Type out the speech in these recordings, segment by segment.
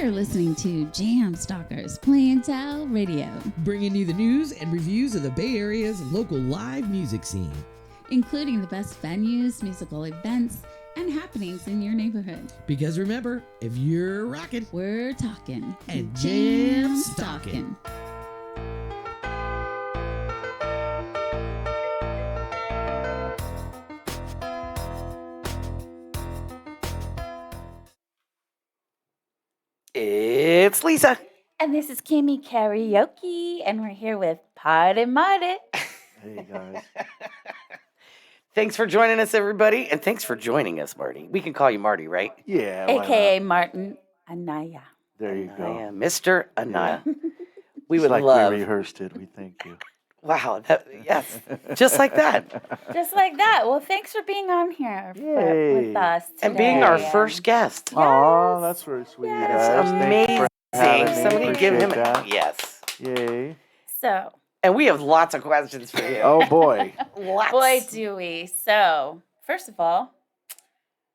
You're listening to Jamstalkers Play and Tell Radio, bringing you the news and reviews of the Bay Area's local live music scene, including the best venues, musical events, and happenings in your neighborhood. Because remember, if you're rocking, we're talking and Jamstalking. It's Lisa. And this is Kimmy Karaoke, and we're here with Party Marty. Hey, guys. Thanks for joining us, everybody, and thanks for joining us, Marty. We can call you Marty, right? Yeah. why A.K.A. not? Martin Anaya. There you Anaya, go. Mr. Anaya. We It's would like love... we rehearsed it. We thank you. Wow, yes, just like that. Just like that. Well, thanks for being on here with us today. And being our first guest. Oh, that's very sweet. Yes. guys. Thank you for having me. Somebody give him Appreciate that. yes. Yay. So, And we have lots of questions for you. Oh, boy. Lots. boy, do we. So, first of all,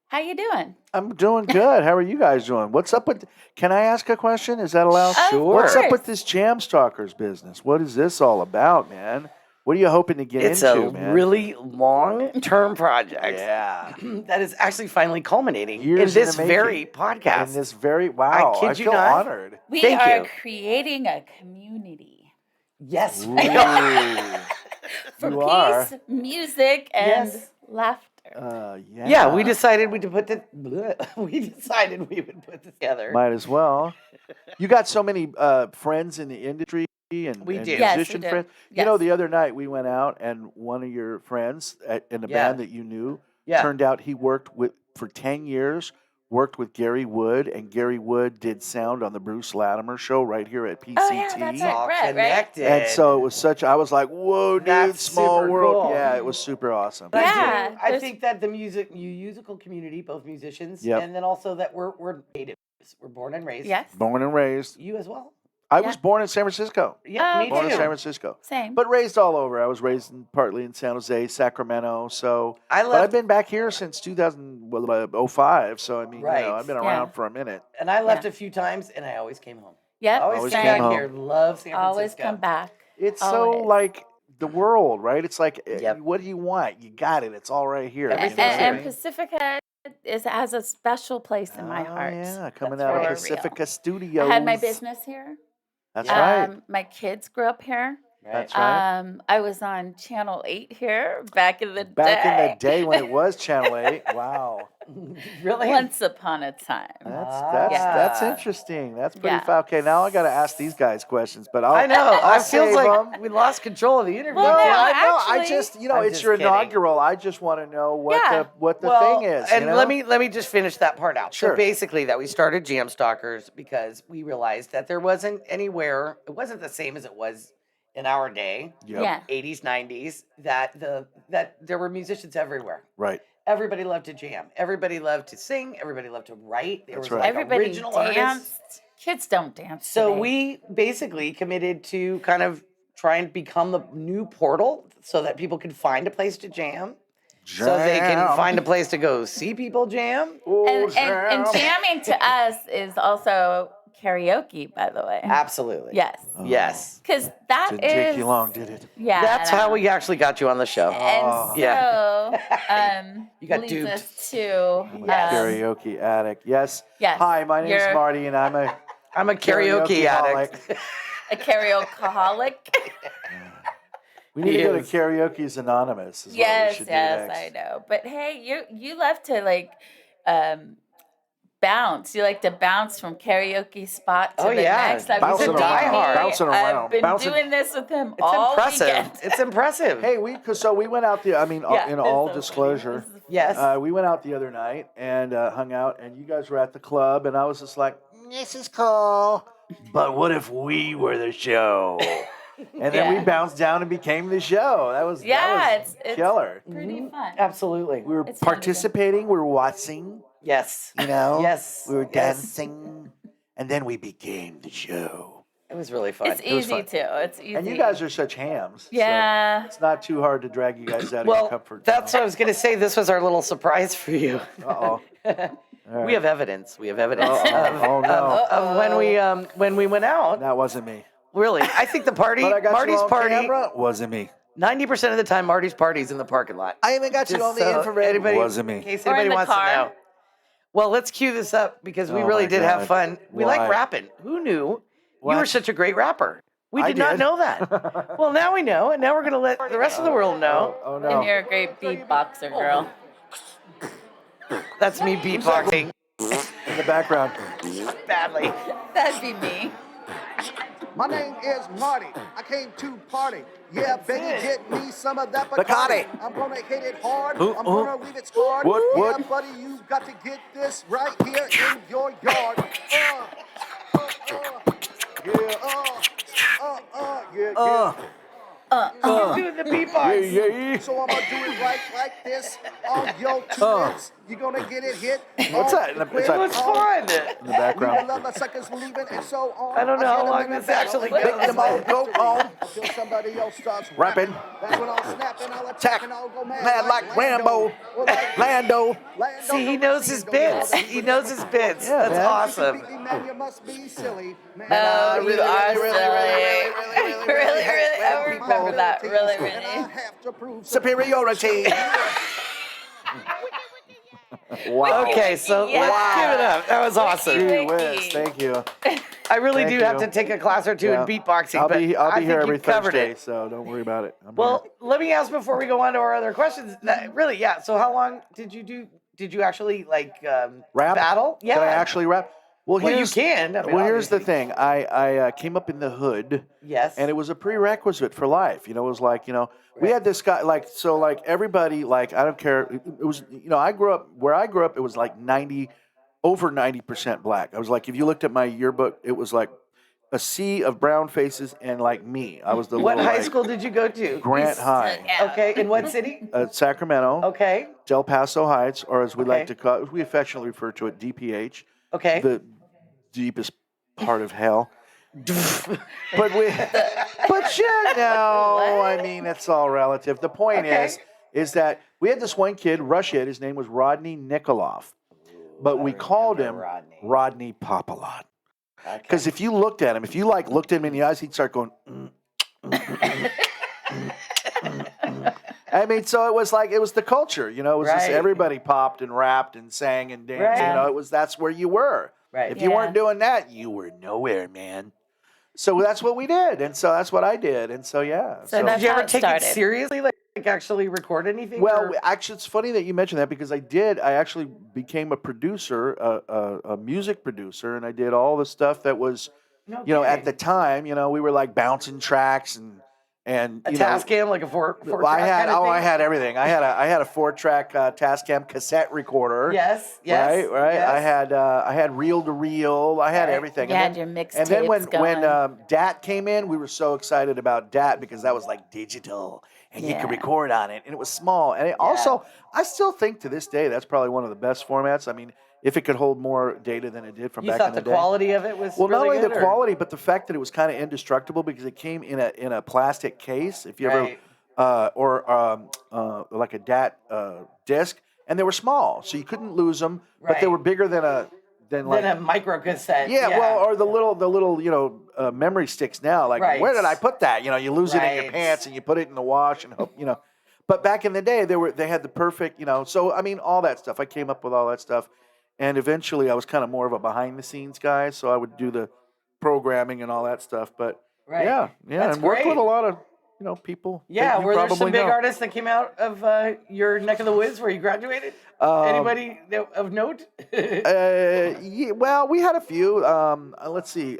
how you doing? I'm doing good. How are you guys doing? What's up with... Can I ask a question? Is that allowed? Of Sure. What's up course. with this Jamstalkers business? What is this all about, man? What are you hoping to get It's into, a man? really long-term project Yeah. that is actually finally culminating Years in in this the making. very podcast. And this very... Wow. kid you feel not. honored. We Thank are you. creating a community Yes. Ooh. for You peace, are. music, and Yes. laughter. Yeah. Yeah, we decided we would put this together. Might as well. You got so many friends in the industry and, We and do. Yes, we musician do. friends. Yes. You know, the other night we went out and one of your friends in the Yeah. band that you knew Yeah. turned out he worked for 10 years, worked with Gary Wood, and Gary Wood did sound on the Bruce Latimer show right here at PCT. Oh, yeah, that's right. All Brett, right? connected. And so it was I was like, whoa, dude, That's small super world. cool. Yeah, it was super awesome. But Yeah, I there's- think that the musical community, both musicians, Yep. and then also that we're natives. We're born and raised. Yes. Born and raised. You as well? I Yeah. was born in San Francisco. Yeah, me Okay. Born in too. San Francisco. Same. But raised all over. I was raised partly in San Jose, Sacramento. So, I but I've left, been back here since 2005. So I mean, Right. I've been Yeah. around for a minute. and I left Yeah. a few times, and I always came home. Yep. Always Always came came back home. here. Love San Francisco. Always come back. It's so Always. like the world, right? It's like, Yep. what do you want? You got it. It's all right here. Everything's you know? here. And Pacifica has a special place in my Oh, heart. yeah, coming That's out of for Pacifica real. Studios. I had my business here. That's right. My kids grew up here. Right. That's right. I was on Channel 8 here back in the Back in day. the day when it was Channel 8. Wow. Really? Once upon a time. That's interesting. That's pretty Yeah. fun. Okay, now I got to ask these guys questions, but I know. I feel save like 'em. we lost control of the interview. Well, No, no, I know. I actually- just, I'm it's just your kidding. inaugural. I just want to know what Yeah. the Well, thing is. and you know? let me just finish that part out. Sure. So basically, that we started Jamstalkers because we realized that there wasn't anywhere. It wasn't the same as it was in our day, Yep. Yeah. 80s, 90s. That there were musicians everywhere. Right. Everybody loved to jam. Everybody loved to sing. Everybody loved to write. There That's was right. like Everybody original danced. artists. Kids don't dance. So today. we basically committed to kind of try and become the new portal so that people could find a place to jam. So they can Jam. find a place to go see people jam. Oh, and jam. jamming to us is also karaoke, by the way. Absolutely. Yes. Yes. Because that Didn't is. take you long, did it? Yeah. That's I how know. we actually got you on the show. And Oh. so, Yeah. You got leads duped. us to Karaoke addict. Yes. Yes. Hi, my name's You're- Marty, and I'm a I'm a karaoke addict. a karaokeaholic. We need He to go to is. Karaoke's Anonymous. Is what we Yes, should do yes, next. I know. But hey, you love to like bounce. You like to bounce from karaoke spot to Oh, the yeah. next. Have Bouncing you seen around, me? bouncing around, I've been bouncing. doing this with him It's all impressive. weekend. It's impressive. Hey, so we went out the. I mean, Yeah, in it's all so funny. disclosure, This is- Yes. we went out the other night and hung out, and you guys were at the club, and I was just like, "This is cool, but what if we were the show?" And then we Yeah. bounced down and became the show. That was it's killer. pretty fun. Absolutely. We were It's fun to do. participating. We were watching. Yes. You know. Yes. We were Yes. dancing, and then we became the show. It was really fun. It's was easy fun. too. It's easy. And you guys are such hams. so Yeah. it's not too hard to drag you guys out of your Well, comfort that's what I was going to say. This was our little surprise for you. Uh-oh. All right. We have evidence. We have evidence Oh, no. of when we went out. That wasn't me. Really, I think the party, But I got Marty's you on party, camera. Wasn't me. 90% of the time, Marty's party's in the parking lot. I even got you on the infrared. Anybody, Wasn't me. In case Or in anybody the wants car. to know. Well, let's cue this up because we Oh really my did have God. fun. We Why? like rapping. Who knew you were What? such a great rapper? We I did not did. know that. Well, now we know, and now we're going to let the rest of the world know. Oh And no. you're a great beatboxer, girl. That's me beatboxing In the background. badly. That'd be me. My name is Marty. I came to party. Yeah, baby, it. get me some of that Bacardi. Bacardi. I'm gonna hit it hard. Ooh, I'm ooh. gonna leave it scarred. What, Yeah, what? buddy, you got to get this right here in your yard. Yeah. He's doing the beatbox. Yeah. So I'm gonna do it right like this. On your two hits, you're gonna get it hit. What's on that? the It's quick, It was fun. In the We background. love the suckers leaving and so on. I don't know how hit 'em long in the this battle, actually and goes. then Them all go on. Till somebody else starts Rapping. That's when I'll snap and I'll attack Attack. and I'll go mad, Mad like Rambo. Or like Lando. Lando See, he Calrissian, knows his go yell bits. that He knows his bits. Yeah, That's man. awesome. Completely, man, you must be silly. Man, Oh, really, you are really, silly. really, Really, hate I when remember people that. Really, and I really. have to prove Superiority. Wow. Okay, so Yeah. let's give it up. That was awesome. Gee whiz. Thank you. I really Thank do have you. to take a class or two in beatboxing, I'll but be I here think every you covered Thursday, it. so don't worry about it. I'm Well, here. let me ask before we go on to our other questions. Really, yeah. So, how long did you do? Did you actually like Rap? battle? Yeah. Can I actually rap? Well, Well, you here's, can. I mean, here's the obviously. thing. I came up in the hood. Yes. And it was a prerequisite for life. You know, it was like, we had this guy, like everybody, like, I don't care. It was, I grew up, where I grew up, it was like over 90% black. I was like, if you looked at my yearbook, it was like a sea of brown faces and like me. I was the What little, high like, school did you go to? Grant High, Yeah. Okay. In what city? Sacramento, Okay. Del Paso Heights, or as we like Okay. to call it, we affectionately refer to it, DPH, Okay. the deepest part of hell. but I mean, it's all relative. The point Okay. is that we had this one kid, Rushhead, his name was Rodney Nikoloff, but we called him Rodney Popalot. Because if you looked at him, if you looked at him in the eyes, he'd start going. I mean, so it was the culture, it was just Right. everybody popped and rapped and sang and danced, Right. that's where you were. Right. If you Yeah. weren't doing that, you were nowhere, man. So that's what we did, and so that's what I did, and so yeah. So Did that's you how ever it take started. it seriously? Like actually record anything? Well, or- actually, it's funny that you mentioned that because I did. I actually became a producer, a music producer, and I did all the stuff that was, No at kidding. the time, we were like bouncing tracks and a Tascam, like a four Well, I track had kind of thing? I had everything. I had a 4-track Tascam cassette recorder. Yes. Right. Yes. I had reel to reel. I had Right. everything. You And had then- your And then when mixtapes DAT came in, we were so excited about DAT because that was like digital and you Yeah. could record on it, and it was small. And it also, I still think to this day that's probably one of the best formats. I mean, if it could hold more data than it did from You back thought in the the day. quality of it was Well, not really only good, the or- quality, but the fact that it was kind of indestructible because it came in a plastic case. If you Right. like a DAT disc, and they were small, so you couldn't lose them, but they Right. were bigger than Then a micro cassette. yeah, well, or the little memory sticks now. Like, Right. where did I put that? You lose it in your Right. pants and you put it in the wash and hope. But back in the day, they had the perfect. So I mean, all that stuff. I came up with all that stuff, and eventually, I was kind of more of a behind the scenes guy, so I would do the programming and all that stuff. But Right. yeah, That's and worked great. with a lot of people. that Yeah, you were there probably some big know. artists that came out of your neck of the woods where you graduated? Anybody of note? Yeah, well, we had a few. Let's see.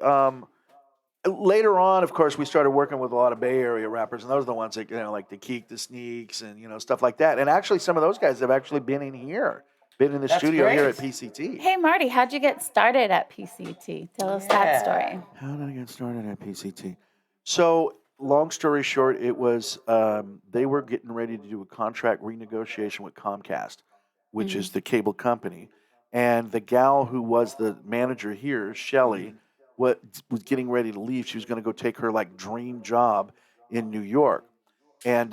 Later on, of course, we started working with a lot of Bay Area rappers, and those are the ones that like the Keek, the Sneaks, and stuff like that. And actually, some of those guys have actually been in the That's studio here great. at PCT. Hey, Marty, how'd you get started at PCT? Tell us Yeah. that story. How did I get started at PCT? So, long story short, it was they were getting ready to do a contract renegotiation with Comcast, which is the cable company. And the gal who was the manager here, Shelly, was getting ready to leave. She was going to go take her dream job in New York. And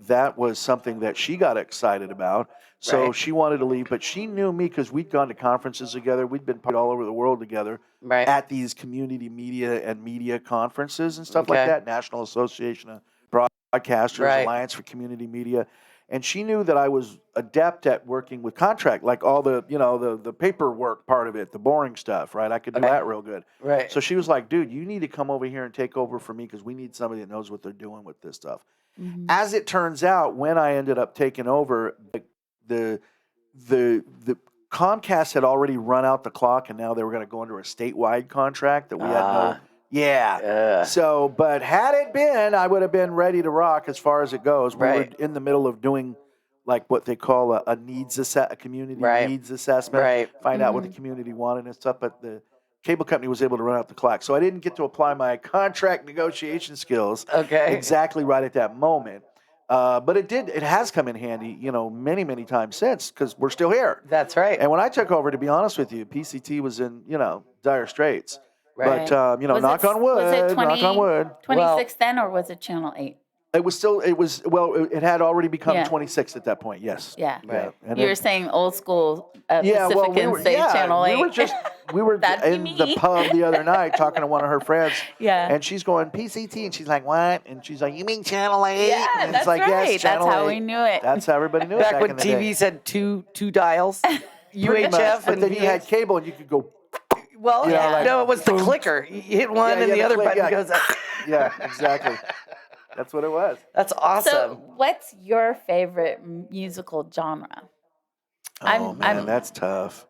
that was something that she got excited about. So Right. she wanted to leave, but she knew me because we'd gone to conferences together. We'd been all over the world together Right. at these community media and media conferences and stuff like Okay. that. National Association of Broadcasters, Right. Alliance for Community Media. And she knew that I was adept at working with contract, like all the, the paperwork part of it, the boring stuff, right? I could do Okay. that real good. Right. So she was like, dude, you need to come over here and take over for me because we need somebody that knows what they're doing with this stuff. Mhm. As it turns out, when I ended up taking over, the Comcast had already run out the clock, and now they were going to go under a statewide contract that we had no. Yeah. So, but had it been, I would have been ready to rock as far as it goes. We Right. were in the middle of doing like what they call a a community Right. needs assessment, Right. find out what the community wanted and stuff. But the cable company was able to run out the clock, so I didn't get to apply my contract negotiation skills Okay. exactly right at that moment. But it has come in handy, many, many times since because we're still here. That's right. And when I took over, to be honest with you, PCT was in, dire straits. Right. But, Was knock it- on wood, was it knock on wood. 26 then, or was it Channel 8? It had already become Yeah. 26 at that point, yes. Yeah. Right. And You were then- saying old school yeah, well, Pacificans say Channel 8. we were That'd be in the me. pub the other night talking to one of her friends. Yeah. And she's going, PCT, and she's like, what? And she's like, you mean Channel 8? Yeah, and that's it's like, right. yes, That's Channel how 8. we knew it. That's how everybody knew it Back back when in the TV day. said two dials, Pretty much. UHF But and then you had VH. cable, and you could go, Well, Yeah. like, no, it was the clicker. You hit one, Yeah, and yeah, the the other click, button yeah. goes up. yeah, exactly. That's what it was. That's awesome. So, what's your favorite musical genre? Oh, man, that's tough.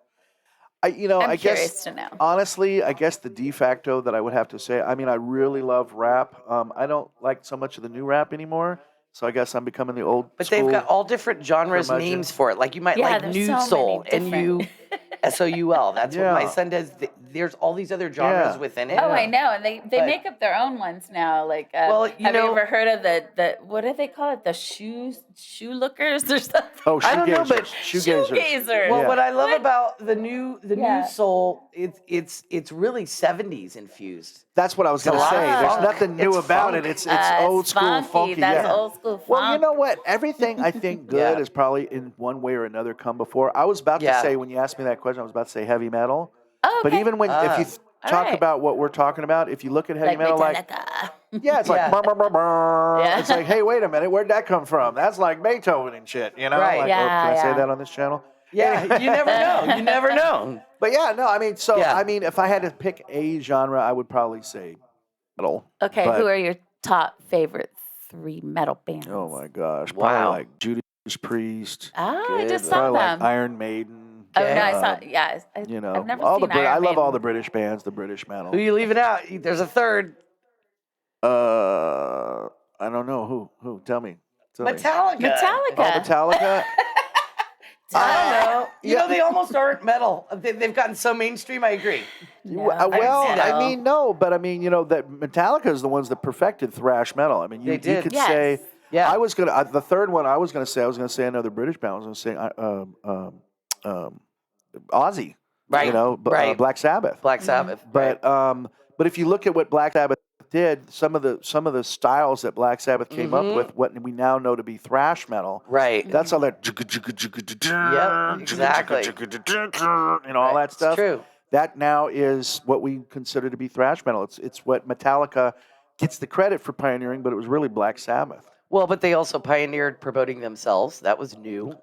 I I'm guess curious to know. honestly, I guess the de facto that I would have to say, I mean, I really love rap. I don't like so much of the new rap anymore. So I guess I'm becoming the old But school. they've got all different genres curmudgeon. names for it. Like you might Yeah, like there's Nude so many Soul, different- NUSOUL. That's what my Yeah. son does. There's all these other genres Yeah. within it. Oh, I know, and they But- make up their own ones now. Like, Well, you have you know- ever heard of the what do they call it? The shoe lookers or something? Oh, I don't know, but shoegazers. Shoegazers. Well, Yeah. what I love What? about the new Yeah. soul, it's really 70s infused. That's what I was It's a going to lot say. of There's funk. nothing new It's about funk. it. It's old school funky. That's yeah. old school funk. Well, you know what? Everything I think good Yeah. has probably in one way or another come before. I was about to Yeah. say when you asked me that question, I was about to say heavy metal. Oh, But okay. even when if you All talk right. about what we're talking about, if you look at heavy like metal, like Metallica. yeah, it's like Yeah. brr, brr, brr, brr. Yeah. It's like, hey, wait a minute, where'd that come from? That's like Beethoven and shit, Right. Like, oh, Yeah, can I say yeah. that on this channel? Yeah, you never know. You never know. But yeah, no, I mean, so Yeah. I mean, if I had to pick a genre, I would probably say metal. Okay, But- who are your top favorite 3 metal bands? Oh my gosh, Wow. probably like Judas Priest, Oh, I Good. just saw probably them. like Iron Maiden. Oh no, I uh, saw. Yeah, I've never all seen the I Iron love all Maiden. the British bands, the British metal. Who you leaving out? There's a third. I don't know who. Tell me. Tell me. Metallica. Metallica. Oh, Metallica. I don't know. You Yeah. know, they almost aren't metal. They've gotten so mainstream. I agree. No. Well, I I know. mean, no, but I mean, that Metallica is the ones that perfected thrash metal. I mean, They you did. could Yes. say. Yeah. I was gonna the third one. I was gonna say another British band. I was gonna say Ozzy. Right. Right. Black Sabbath. Black Sabbath. But if you look at what Black Sabbath did, some of the styles that Black Sabbath came up with, what we now know to be thrash metal. Right. That's all that. Yep, exactly. All that It's stuff. true. That now is what we consider to be thrash metal. It's what Metallica gets the credit for pioneering, but it was really Black Sabbath. Well, but they also pioneered promoting themselves. That was new,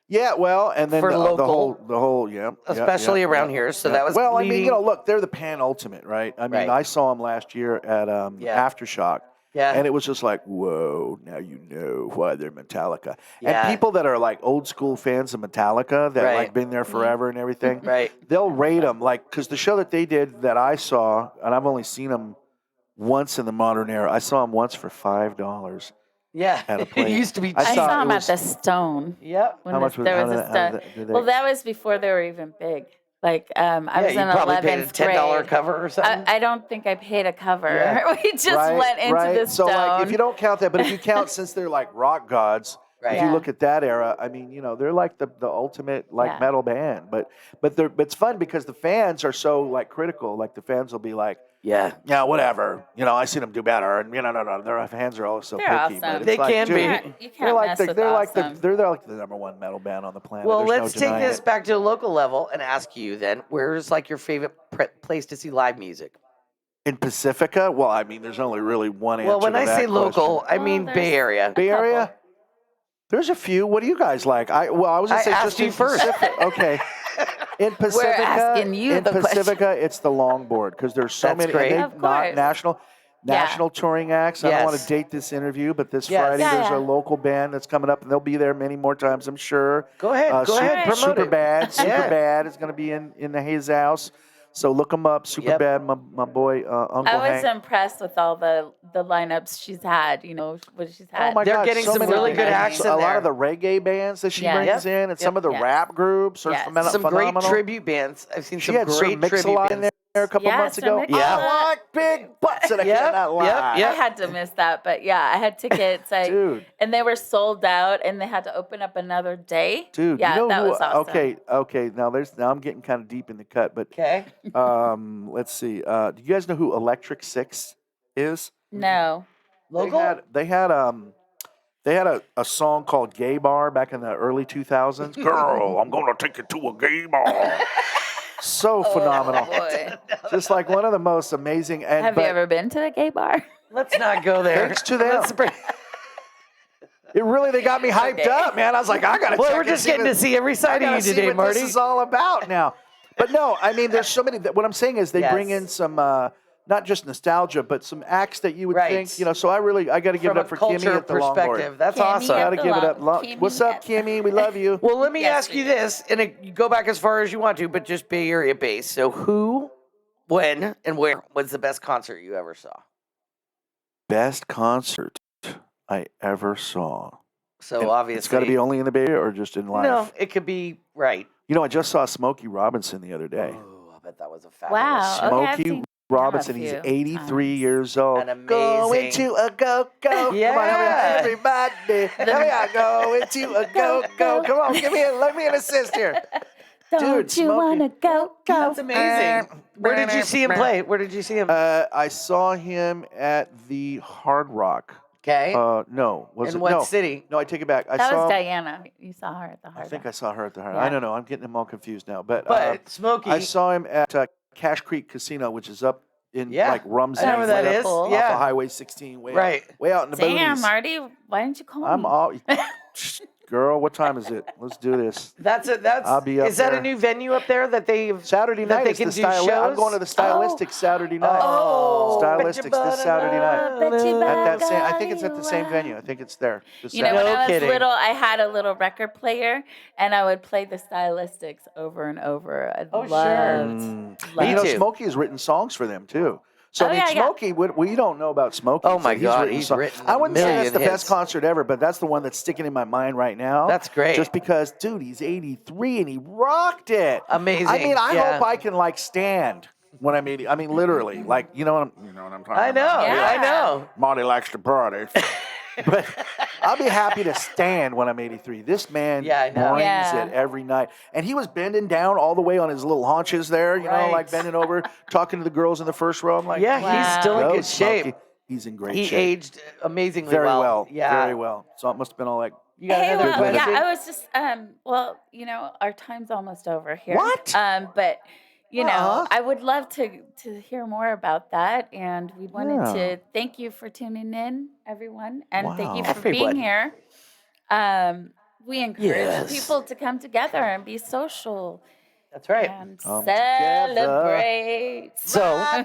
Yeah, well, and then For the local, whole, yeah, especially around here. So that was. well, I mean, leading- look, they're the pan ultimate, right? I mean, Right. I saw them last year at Yeah. Aftershock, Yeah. and it was just like, whoa, now you know why they're Metallica. Yeah. And people that are like old school fans of Metallica that Right. like been there forever and everything, Right. they'll rate them like because the show that they did that I saw, and I've only seen them once in the modern era. I saw them once for $5 Yeah. at a It place. used to be. I I cheap. saw saw it them at was- the Stone. Yep. When How much was there how was a did- how Stone. did they- Well, that was before they were even big. Like I Yeah, was you in probably paid a 11th $10 grade. cover or something. I don't think I paid a cover. Yeah. We just right, went into right. the So Stone. like, if you don't count that, but if you count since they're like rock gods, Right. if you Yeah. look at that era, I mean, they're like the ultimate like Yeah. metal band. But it's fun because the fans are so like critical. Like the fans will be like, Yeah. Yeah, whatever. I seen them do better, and no, their hands are always so They're picky. awesome. But it's They like, can dude, be. You They're can't like mess the with they're awesome. like the number one metal band on the planet. Well, There's let's no take denying this it. back to a local level and ask you then, where's like your favorite place to see live music? In Pacifica, well, I mean, there's only really one answer Well, when to I that say local, question. I mean there's Bay Area. Bay couple. Area. There's a few. What do you guys like? I was gonna I say asked just you in first. Pacifica. Okay. In Pacifica, asking you in the question. Pacifica, it's the longboard because there's so That's many. great. And Of they've not course. national touring acts. I don't want to Yes. date this interview, but this Yes. Friday Yeah, there's yeah. a local band that's coming up, and they'll be there many more times, I'm sure. Go ahead. Go ahead. Alright. Promote Super it. Bad. Super Yeah. Bad is going to be in the Hayes House. So look them up. Super Yep. Bad. My boy Uncle I was Hank. impressed with all the lineups she's had. What she's had. Oh my They're God! getting so some many really good good acts. acts in A lot there. of the reggae bands that she Yes. brings in, and some of the Yes. rap groups are Yes. Some phenomenal. great tribute bands. I've seen She some had Sir great Mix-a-Lot tribute in bands. there a couple Yeah, months Sir ago. Mix-a-Lot. I like big butts, and I Yep, cannot lie. yep. I had to miss that, but yeah, I had tickets. Dude. And they were sold out, and they had to open up another day. Dude, yeah, you know that who? was awesome. Okay. Now I'm getting kind of deep in the cut, but Okay. let's see. Do you guys know who Electric Six is? No. Local? They had a song called Gay Bar back in the early 2000s. Girl, I'm gonna take you to a gay bar. So phenomenal. Oh, boy. Just like one of the most amazing. And Have but you ever been to a gay bar? Let's not go there. Thanks to them. Let's bring- they got me hyped Okay. up, man. I was like, I gotta. Well, check we're and just see getting what- to see every I side of gotta you see today, what Marty. this is all about now. But no, I mean, there's so many. What I'm saying is, they bring Yes. in some, not just nostalgia, but some acts that you would Right. think, So I got to give From it a up for culture Kimmy at the longboard. perspective. That's Kimmy awesome. at Got to the give it up. Kimmy What's up, at- Kimmy? We love you. Well, let me Yes, ask we you do. this, and you go back as far as you want to, but just Bay Area based. So, who, when, and where was the best concert you ever saw? Best concert I ever saw. So And obviously, it's got to be only in the Bay Area or just in life. No, it could be right. I just saw Smokey Robinson the other day. Oh, I bet that was a fabulous. Wow. Okay, I've Smokey seen Robinson, a he's few 83 times. years old. An Going amazing- to a go. Come on, Yeah. everybody. Help me out. Going to a go. Come on, let me an assist here. Don't Dude, you Smokey. wanna go? That's amazing. Where did you see him play? Where did you see him? I saw him at the Hard Rock. Okay. No, was In it? what no. city? No, I take it back. I That saw was him- Diana. You saw her at the Hard I think Rock. I saw her at the Hard. Yeah. I don't know. I'm getting them all confused now. But Smokey. I saw him at Cache Creek Casino, which is up in Yeah. Rumsey. I know where that way is. up Cool. Off Yeah. of Highway 16, Right. way out in the Damn, boonies. Marty, why didn't you call I'm me? all. Girl, what time is it? Let's do this. That's it. That's. I'll be up Is that there. a new venue up there that they've Saturday that night they is can the do style. I'm shows? going to the Stylistics Saturday night. Oh, Stylistics this Saturday night. Bet you At that bet same, I think it's at the same you venue. I think it's there. This You know, when Saturday. No I was kidding. little, I had a little record player, and I would play the Stylistics over and over. I Oh, sure. loved, And Me loved too. Smokey has written songs for them too. So Oh, I mean, yeah, yeah. Smokey, we don't know about Smokey. Oh, my so God, written he's songs. written I wouldn't a say that's million the hits. best concert ever, but that's the one that's sticking in my mind right now. That's great. Just because, dude, he's 83 and he rocked it. Amazing. I mean, I Yeah. hope I can stand when I'm 80. I mean, literally, like you know what I'm talking I know. about. Yeah. I know. Marty likes to party. But I'll be happy to stand when I'm 83. This man Yeah, I know. brings Yeah. it every night. And he was bending down all the way on his little haunches there, Right. like bending over, talking to the girls in the first row. I'm like, Yeah, Wow. he's still in go, good shape. Smokey. He's in great He shape. aged amazingly very well. Yeah. Very well. So it must have been all like, You got Hey, another well, question? yeah, I was just, well, our time's almost over here. What? But Uh-huh. I would love to hear more about that, and we wanted Yeah. to thank you for tuning in, everyone, and thank you Wow. for being here. We encourage Yes. people to come together and be social That's right. and Come together. celebrate. So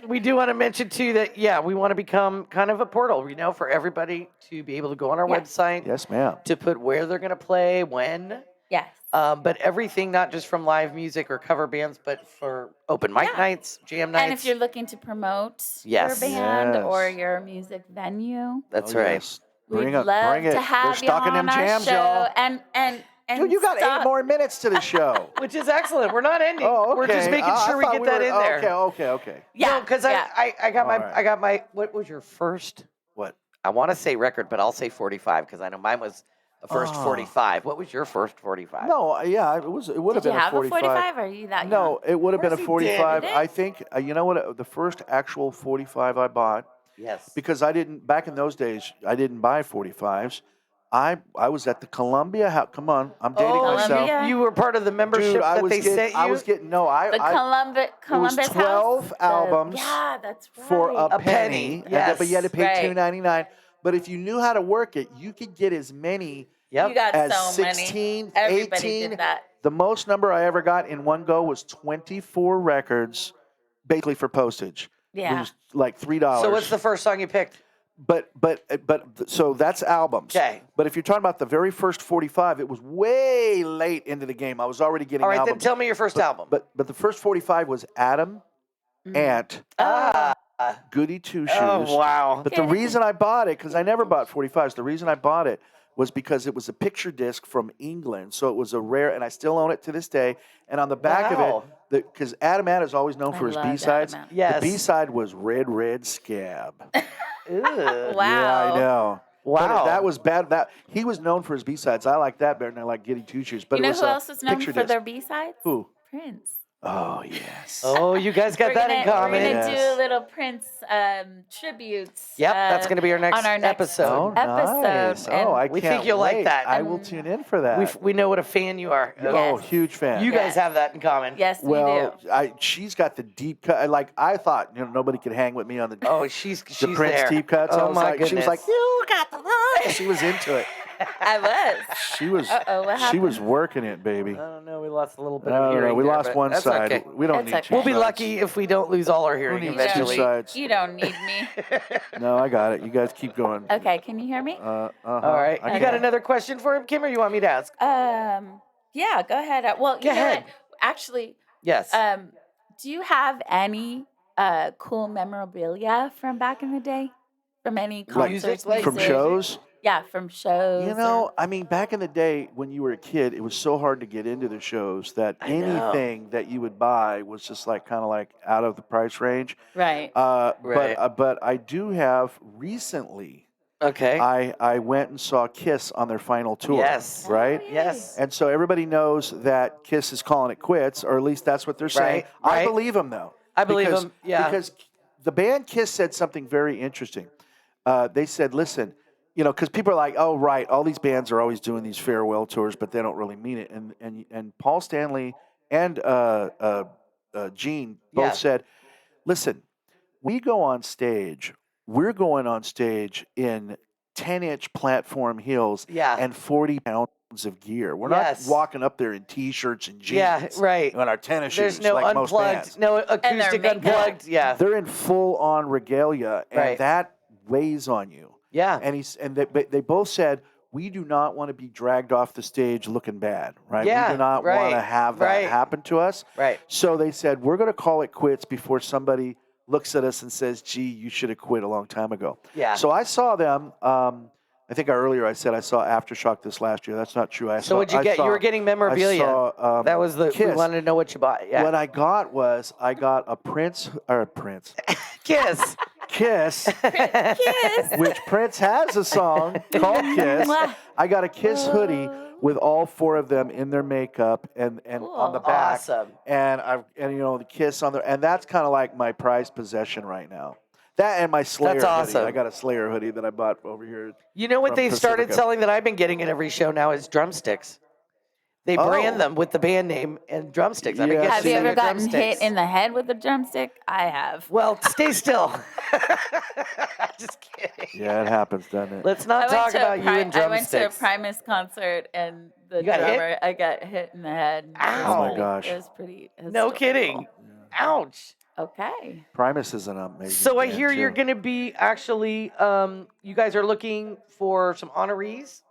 we do want to mention too that we want to become kind of a portal, for everybody to be able to go on our Yeah. website yes, ma'am. to put where they're going to play, when, Yes. but everything not just from live music or cover bands, but for open mic Yeah. nights, jam nights. And if you're looking to promote Yes. your band Yes. or your music venue, That's Oh, right. yes. Bring we'd it. love Bring it. to They're have you stocking on them our jams, show. y'all. And Dude, you got stop. 8 more minutes to the show. Which is excellent. We're not ending. Oh, okay. We're just making I sure we thought get that in there. Okay. Yeah, because yeah. I got All right. I got my. What was your first? What? I want to say record, but I'll say 45 because I know mine was The first 45. What was your first 45? No, yeah, it would have Did you been have a 45. a 45? Or are you that young? No, it would have been a Of course he did. 45. You did? I think you know what? The first actual 45 I bought Yes. because I didn't back in those days. I didn't buy 45s. I was at the Columbia House. Come on, I'm dating myself. Columbia? You were part of the membership Dude, that they sent you? I was getting no. The Columbus 12 house? albums Yeah, that's right. for a penny, penny. yes. But you had to pay Right. $2.99. But if you knew how to work it, you could get as many Yep. You got as so 16, many. Everybody 18. did that. The most number I ever got in one go was 24 records, basically for postage. It Yeah. was like $3. So what's the first song you picked? But so that's albums. Okay. But if you're talking about the very first 45, it was way late into the game. I was already getting All right, then albums. tell me your first album. But the first 45 was Adam, Ant, Ah. Goody Two Shoes. Oh, wow. But the reason I bought it, because I never bought 45s, the reason I bought it was because it was a picture disc from England. So it was a rare, and I still own it to this day. And on the back Wow. of it, because Adam Ant is always known I for his loved B-sides. Adam Ant. Yes. The B-side was Red Scab. Ew. Wow. Yeah, I know. Wow. But that was bad. That he was known for his B-sides. I like that better than I like Goody Two Shoes. But You it know was who a else is known picture for disc. their B-sides? Who? Prince. Oh, yes. Oh, you guys got that in common. We're gonna Yes. do a little Prince tributes. Yep, that's gonna be our next on our next episode. Oh, episode. nice. And Oh, I we can't think you'll like wait. that. I will tune in for that. We know what a fan you are. Oh, Yes. huge fan. You guys Yes. have that in common. Yes, we Well, do. she's got the deep cut. Like I thought, nobody could hang with me on the Oh, she's the Prince there. deep cuts. Oh I was my like, goodness. she was like, you got the voice. She was into it. I was. She was. Uh-oh, what She happened? was working it, baby. I don't know. We lost a little bit I of don't hearing. know. We there, lost but one that's side. Okay. We don't That's need okay. two We'll be sides. lucky if we don't lose all our hearing needs two eventually. sides? You don't need me. No, I got it. You guys keep going. Okay, can you hear me? All right. I You got can. another question for him, Kim, or you want me to ask? Yeah, go ahead. Well, you Go know ahead. what? Actually, Yes. do you have any cool memorabilia from back in the day? From any concerts? like From music? shows? Yeah, from shows. You know, I mean, back in the day when you were a kid, it was so hard to get into the shows that I know. anything that you would buy was just like kind of like out of the price range. Right. Right. But I do have recently. Okay. I went and saw Kiss on their final tour. Yes. Right. Oh, Yes. And so everybody knows that Kiss is calling it quits, or at least that's what they're saying. Right, I right. believe them though. I believe because, 'em, yeah. Because the band Kiss said something very interesting. They said, "Listen, because people are like, oh, right, all these bands are always doing these farewell tours, but they don't really mean it." And Paul Stanley and Gene both Yeah. said, "Listen, we go on stage. We're going on stage in 10-inch platform heels Yeah. and 40 pounds of gear. We're Yes. not walking up there in T-shirts and jeans. Yeah, right. And our tennis There's shoes no like most unplugged, bands. no their acoustic makeup. unplugged. Yeah. They're in full-on regalia, and Right. that weighs on you." Yeah. And they both said, we do not want to be dragged off the stage looking bad, right? Yeah, We do not right, want to have that right. happen to us. Right. So they said, we're going to call it quits before somebody looks at us and says, gee, you should have quit a long time ago. Yeah. So I saw them. I think earlier I said I saw Aftershock this last year. That's not true. So what'd you get? You were getting memorabilia. I saw, That was the we Kiss. wanted to know what you bought. Yeah. What I got was I got a Prince, Kiss. Kiss, Kiss. which Prince has a song called Kiss. I got a Kiss hoodie with all four of them in their makeup and on the Cool. back. Awesome. And the Kiss on there, and that's kind of like my prized possession right now. That and my Slayer That's hoodie. awesome. I got a Slayer hoodie that I bought over here. You know what From they've started Pacifica. selling that I've been getting at every show now is drumsticks. They brand Oh. them with the band name and drumsticks. I've been Yeah, getting Have you see, some ever gotten drumsticks. hit in the head with a drumstick? I have. Well, stay still. Just kidding. Yeah, it happens, doesn't it? Let's not talk about you and I went to a drumsticks. Primus concert and the You got hit? drummer, I got hit in the head. and it was Ow. Oh my pretty- gosh. It was pretty. No kidding. Ouch. Okay. Primus is an amazing. So I band, hear you're too. going to be actually, you guys are looking for some honorees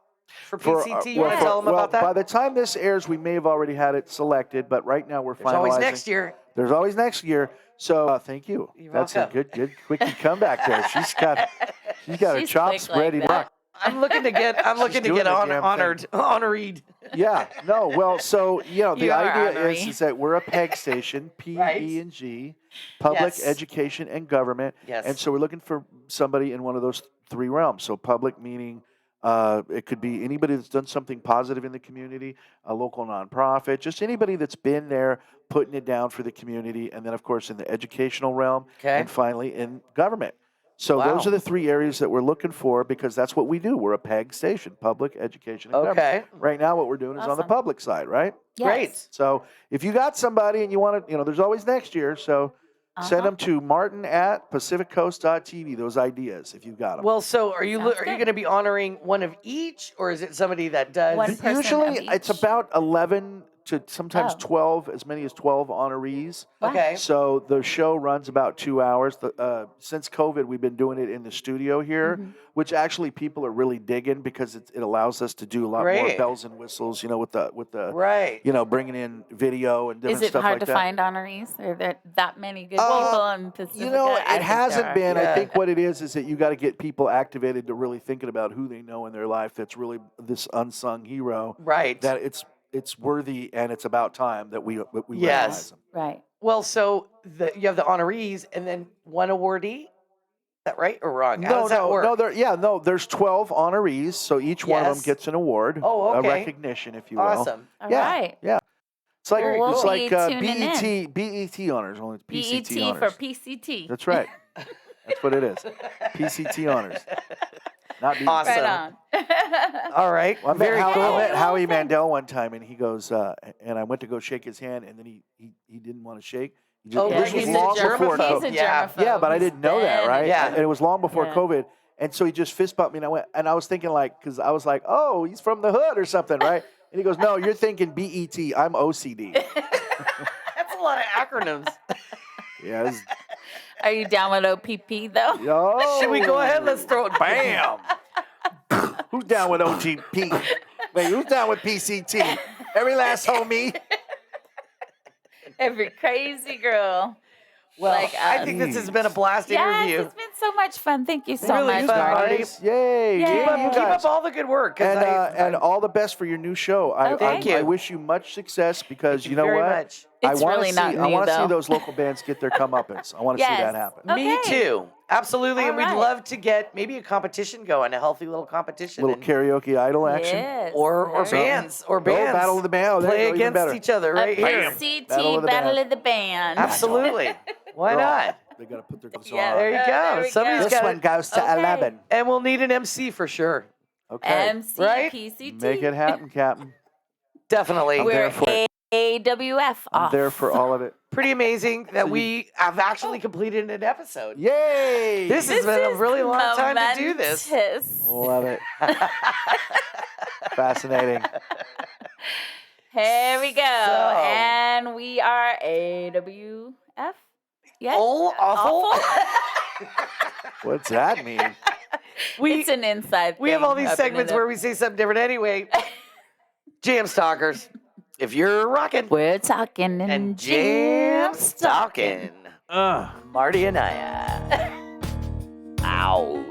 for PCT. You want to tell them about that? By the time this airs, we may have already had it selected, but right now we're There's finalizing. always next year. There's always next year. So thank you. You're That's welcome. a good quickie comeback there. She's got her She's chops quick like ready to that. rock. I'm looking to get doing the damn thing. honored. Yeah, no, well, so the You are idea honorary. is that we're a PEG station, P-E-G, public, Yes. education, and government. Yes. And so we're looking for somebody in one of those three realms. So public meaning It could be anybody that's done something positive in the community, a local nonprofit, just anybody that's been there putting it down for the community. And then, of course, in the educational realm, Okay. and finally in government. So Wow. those are the 3 areas that we're looking for because that's what we do. We're a PEG station, public education and Okay. government. Right now, what we're doing is on the Awesome. public side, right? Yes. Great. So if you got somebody and you want to, there's always next year. So send them to martin@pacificcoast.tv, those ideas, if you've got them. Well, so are you Sounds are you good. going to be honoring one of each, or is it somebody that does? One person Usually of it's each? about 11 to sometimes Oh. 12, as many as 12 honorees. Wow. Okay. So the show runs about 2 hours. Since COVID, we've been doing it in the studio here, which actually people are really digging because it allows us to do a lot more Great. bells and whistles. With the Right. bringing in video and different Is it stuff hard like to that. find honorees? Are there that many good people in Pacifica? It I think hasn't there are. been. Yeah. I think what it is that you got to get people activated to really thinking about who they know in their life that's really this unsung hero. Right. That it's worthy and it's about time that we Yes. recognize them. Right. Well, so you have the honorees and then one awardee. Is that right or wrong? How No, does that work? there's 12 honorees, so each one of them Yes. gets an award, Oh, a okay. recognition, if you will. Awesome. All Yeah. right. Yeah. It's like Very cool. it's like We'll be tuning BET honors, only it's PCT BET honors. for PCT. That's right. That's what it is. PCT honors. Not BET. Awesome. Right on. All right. Well, I met, Very Howie, cool. I met Howie Awesome. Mandel one time, and he goes, and I went to go shake his hand, and then he didn't want to shake. He just, Oh, Yeah, this was he's a long before germaphobe. He's a COVID. Yeah. germaphobe. Yeah, but I He's didn't know that, been- right? Yeah. And it was long before Yeah. COVID. And so he just fist bumped me, and I was thinking because I was like, oh, he's from the hood or something, right? And he goes, no, you're thinking BET. I'm OCD. That's a lot of acronyms. Yeah. Are you down with OPP though? Yo. Should we go ahead? Let's throw it. Bam. Who's down with OTP? Wait, who's down with PCT? Every last homie. Every crazy girl. Well, like I us. think this has been a blast Yes, interview. it's been so much fun. Thank you so Really much, fun, Marty. Marty. Yay. Yay. Keep up, you keep guys. up all the good work. 'Cause And all the best for your new show. Thank you. I wish you much success because you know very what? much. It's I wanna really not see, I new, want to see though. those local bands get their comeuppance. I want to see Yes. that happen. Me Okay. too. Absolutely. and All we'd right. love to get maybe a competition going, a healthy little competition. Little and- karaoke idol action. Yes. or Very bands. Or Oh, bands. Battle of the Band. Oh, there you Play go, even against better. each other A right here. PCT Battle of the Battle Band. of the Band. Absolutely. Why not? They got to put their guitar Yeah, on. There you There go. we Somebody's go. This got one it. goes to Okay. 11. And we'll need an MC for sure. Okay. MC Right? PCT. Make it happen, Captain. Definitely. We're there for it. AWF I'm off. there for all of it. Pretty amazing that So we have actually completed an episode. Yay! This has been a really long time to do this. momentous. Love it. Fascinating. Here we go. So- And we are AWF. Yes. Oh, awful. What's that mean? we It's an inside we have thing all these up in segments the- where we say something different anyway. Jamstalkers. If you're rocking We're talking and jam stalking, Marty and Anaya. Out.